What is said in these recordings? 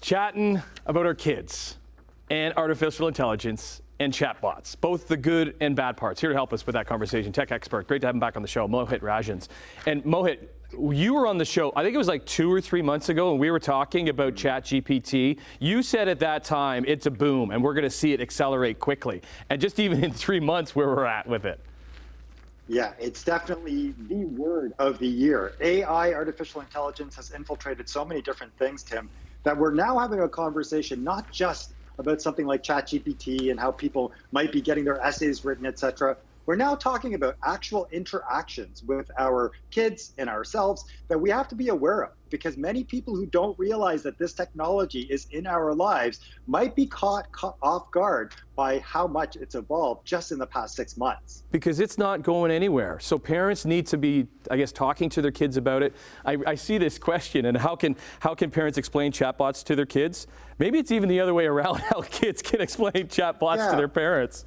Chatting about our kids and artificial intelligence and chatbots, both the good and bad parts. Here to help us with that conversation, tech expert. Great to have him back on the show, Mohit Rajhans. And Mohit, you were on the show, I think it was like 2 or 3 months ago, and we were talking about ChatGPT. You said at that time, it's a boom, and we're going to see it accelerate quickly. And just even in 3 months, where we're at with it. Yeah, it's definitely the word of the year. AI, artificial intelligence, has infiltrated so many different things, Tim, that we're now having a conversation not just about something like ChatGPT and how people might be getting their essays written, etc. We're now talking about actual interactions with our kids and ourselves that we have to be aware of, because many people who don't realize that this technology is in our lives might be caught off guard by how much it's evolved just in the past 6 months. Because it's not going anywhere. So parents need to be, I guess, talking to their kids about it. I see this question, and how can parents explain chatbots to their kids? Maybe it's even the other way around, how kids can explain chatbots to their parents.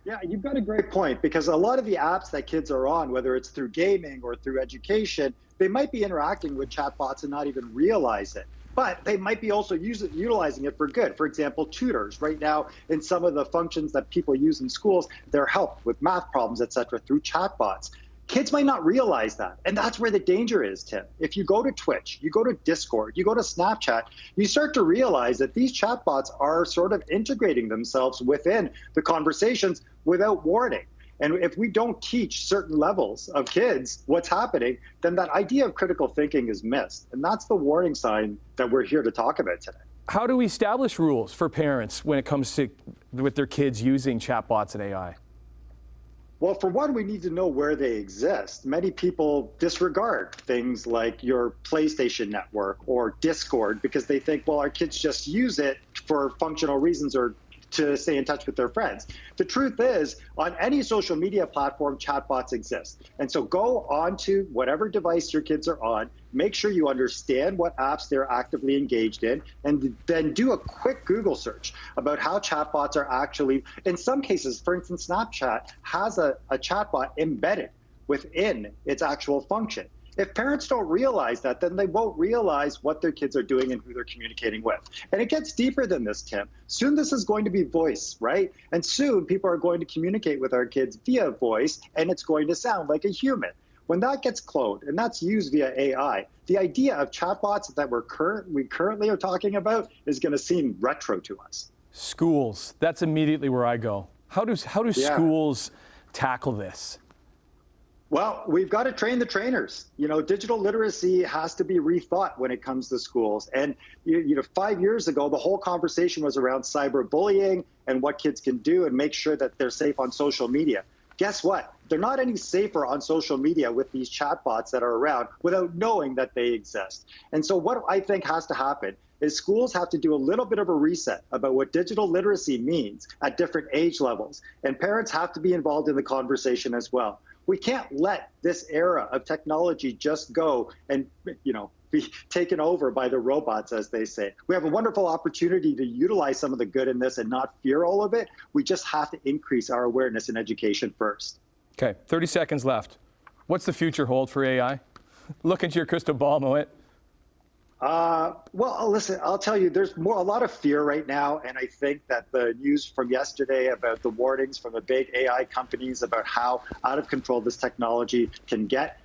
Yeah, you've got a great point, because a lot of the apps that kids are on, whether it's through gaming or through education, they might be interacting with chatbots and not even realize it. But they might be also utilizing it for good. For example, tutors. Right now, in some of the functions that people use in schools, they're helped with math problems, etc., through chatbots. Kids might not realize that. And that's where the danger is, Tim. If you go to Twitch, you go to Discord, you go to Snapchat, you start to realize that these chatbots are sort of integrating themselves within the conversations without warning. And if we don't teach certain levels of kids what's happening, then that idea of critical thinking is missed. And that's the warning sign that we're here to talk about today. How do we establish rules for parents when it comes to with their kids using chatbots and AI? Well, for one, we need to know where they exist. Many people disregard things like your PlayStation network or Discord because they think, well, our kids just use it for functional reasons or to stay in touch with their friends. The truth is, on any social media platform, chatbots exist. And so go onto whatever device your kids are on, make sure you understand what apps they're actively engaged in, and then do a quick Google search about how chatbots are actually, in some cases, for instance, Snapchat has a chatbot embedded within its actual function. If parents don't realize that, then they won't realize what their kids are doing and who they're communicating with. And it gets deeper than this, Tim. Soon this is going to be voice, right? And soon people are going to communicate with our kids via voice, and it's going to sound like a human. When that gets cloned and that's used via AI, the idea of chatbots that we currently are talking about is going to seem retro to us. Schools, that's immediately where I go. How do schools tackle this? Well, we've got to train the trainers. You know, digital literacy has to be rethought when it comes to schools. And 5 years ago, the whole conversation was around cyberbullying and what kids can do and make sure that they're safe on social media. Guess what? They're not any safer on social media with these chatbots that are around without knowing that they exist. And so what I think has to happen is schools have to do a little bit of a reset about what digital literacy means at different age levels. And parents have to be involved in the conversation as well. We can't let this era of technology just go and, be taken over by the robots, as they say. We have a wonderful opportunity to utilize some of the good in this and not fear all of it. We just have to increase our awareness in education first. Okay, 30 seconds left. What's the future hold for AI? Look into your crystal ball, Mohit. Well, listen, I'll tell you, there's a lot of fear right now, and I think that the news from yesterday about the warnings from the big AI companies about how out of control this technology can get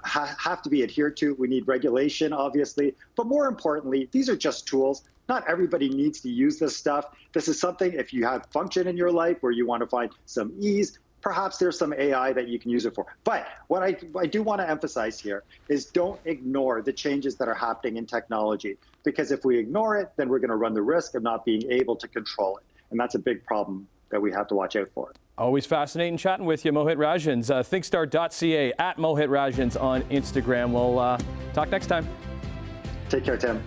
have to be adhered to. We need regulation, obviously, but more importantly, these are just tools. Not everybody needs to use this stuff. This is something, if you have function in your life where you want to find some ease, perhaps there's some AI that you can use it for. But what I do want to emphasize here is don't ignore the changes that are happening in technology, because if we ignore it, then we're going to run the risk of not being able to control it. And that's a big problem that we have to watch out for. Always fascinating chatting with you, Mohit Rajhans. Thinkstar.ca, at Mohit Rajhans on Instagram. We'll talk next time. Take care, Tim.